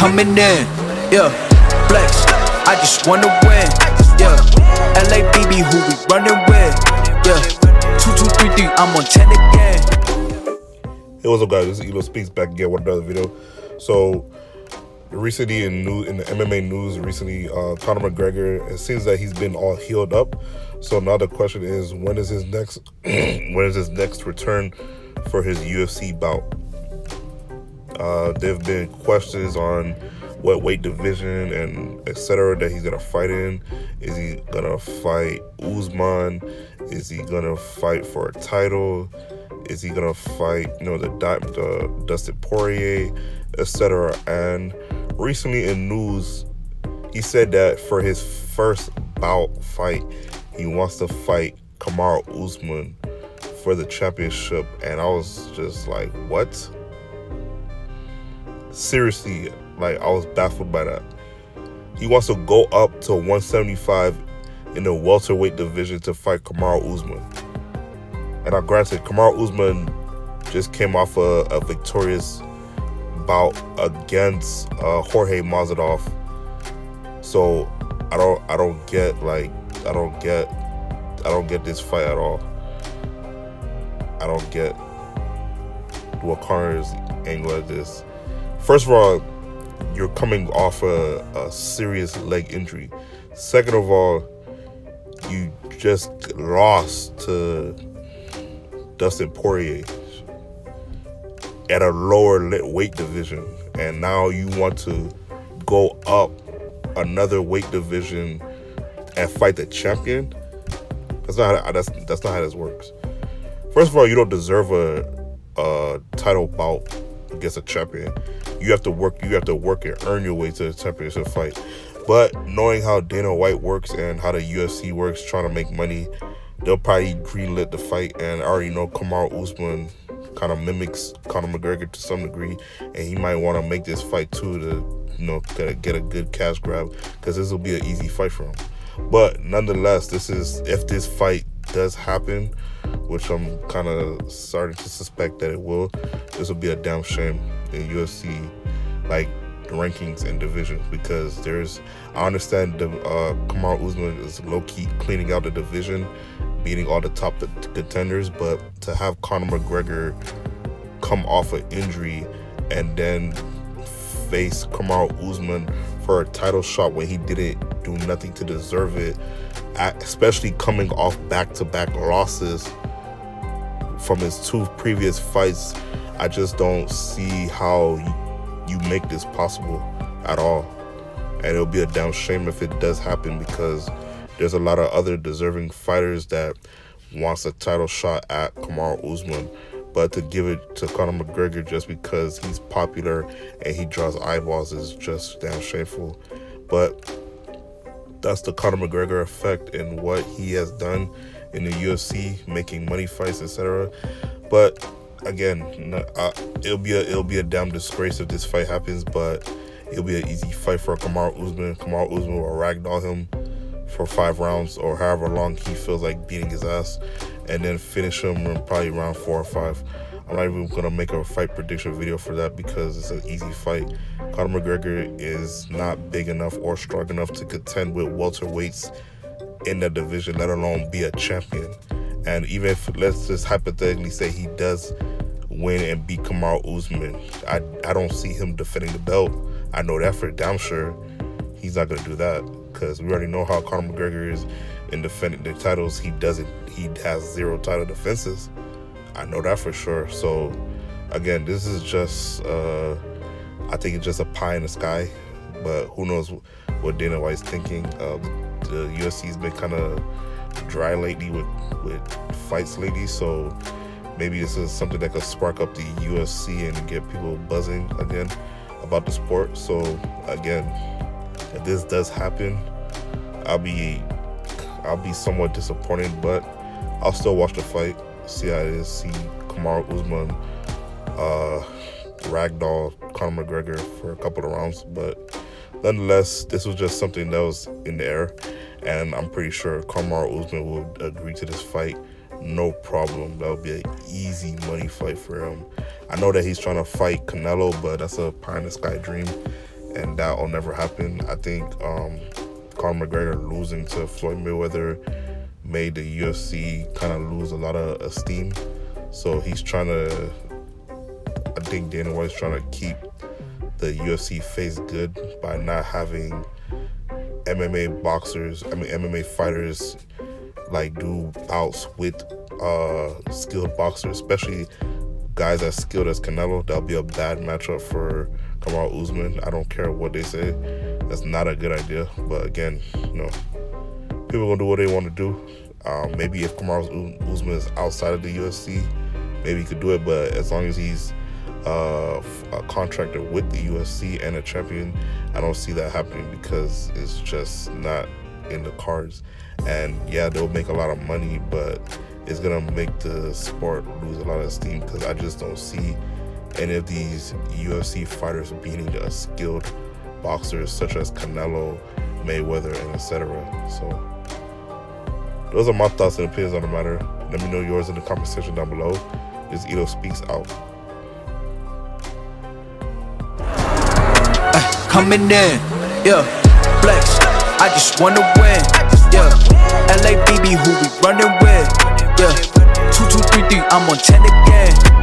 coming in. Yeah, flex, I just wanna win. Yeah, LABB, who we running with. Yeah, 2233, I'm on 10 again. Hey, what's up, guys? This is Elo Speaks back again with another video. So, recently in the MMA news, Conor McGregor, it seems that he's been all healed up. So now the question is, when is his next return for his UFC bout? There have been questions on what weight division and etc. that he's gonna fight in. Is he gonna fight Usman? Is he gonna fight for a title? Is he gonna fight, the Dustin Poirier, etc.? And recently in news, he said that for his first bout fight, he wants to fight Kamaru Usman for the championship. And I was just like, what? Seriously, I was baffled by that. He wants to go up to 175 in the welterweight division to fight Kamaru Usman. And granted, Kamaru Usman just came off a victorious bout against Jorge Masvidal. So I don't get this fight at all. I don't get what Conor's angle at this. First of all, you're coming off a serious leg injury. Second of all, you just lost to Dustin Poirier at a lower weight division, and now you want to go up another weight division and fight the champion? That's not how this works. First of all, you don't deserve a title bout against a champion. You have to work and earn your way to the championship fight. But knowing how Dana White works and how the UFC works, trying to make money, they'll probably greenlit the fight. And I already know Kamaru Usman kind of mimics Conor McGregor to some degree, and he might want to make this fight too to get a good cash grab, because this will be an easy fight for him. But nonetheless, if this fight does happen, which I'm kind of starting to suspect that it will, this will be a damn shame in UFC rankings and divisions, because I understand Kamaru Usman is low-key cleaning out the division, beating all the top contenders, but to have Conor McGregor come off an injury and then face Kamaru Usman for a title shot when he didn't do nothing to deserve it, especially coming off back-to-back losses from his two previous fights, I just don't see how you make this possible at all. And it'll be a damn shame if it does happen, because there's a lot of other deserving fighters that wants a title shot at Kamaru Usman. But to give it to Conor McGregor just because he's popular and he draws eyeballs is just damn shameful. But that's the Conor McGregor effect and what he has done in the UFC, making money fights, etc. But again, it'll be a damn disgrace if this fight happens. But it'll be an easy fight for Kamaru Usman. Kamaru Usman will ragdoll him for 5 rounds or however long he feels like beating his ass, and then finish him in probably round 4 or 5. I'm not even gonna make a fight prediction video for that, because it's an easy fight. Conor McGregor is not big enough or strong enough to contend with welterweights in the division, let alone be a champion. And even if, let's just hypothetically say he does win and beat Kamaru Usman, I don't see him defending the belt. I know that for damn sure. He's not gonna do that, because we already know how Conor McGregor is in defending the titles. He has 0 title defenses. I know that for sure. So again, this is just I think it's just a pie in the sky, but who knows what Dana White's thinking. The UFC's been kind of dry lately with fights lately, so maybe this is something that could spark up the UFC and get people buzzing again about the sport. So again, if this does happen, I'll be somewhat disappointed, but I'll still watch the fight, see how it is, see Kamaru Usman ragdoll Conor McGregor for a couple of rounds. But nonetheless, this was just something that was in the air, and I'm pretty sure Kamaru Usman will agree to this fight, no problem. That would be an easy money fight for him. I know that he's trying to fight Canelo, but that's a pie in the sky dream, and that will never happen. I think Conor McGregor losing to Floyd Mayweather made the UFC kind of lose a lot of esteem. So he's trying to, I think Dana White's trying to keep the UFC face good by not having MMA fighters like do bouts with skilled boxers, especially guys as skilled as Canelo. That'll be a bad matchup for Kamaru Usman. I don't care what they say. That's not a good idea. But again, people gonna do what they want to do. Maybe if Kamaru Usman is outside of the UFC, maybe he could do it. But as long as he's a contractor with the UFC and a champion, I don't see that happening because it's just not in the cards. And yeah, they'll make a lot of money, but it's gonna make the sport lose a lot of steam because I just don't see any of these UFC fighters beating a skilled boxers such as Canelo, Mayweather, and etc. So those are my thoughts and opinions on the matter. Let me know yours in the comment section down below. This is Ito Speaks out. Coming in, yeah, flex. I just wanna win, yeah. LABB, who we running with, yeah. 2, 2, 3, 3, I'm on 10 again.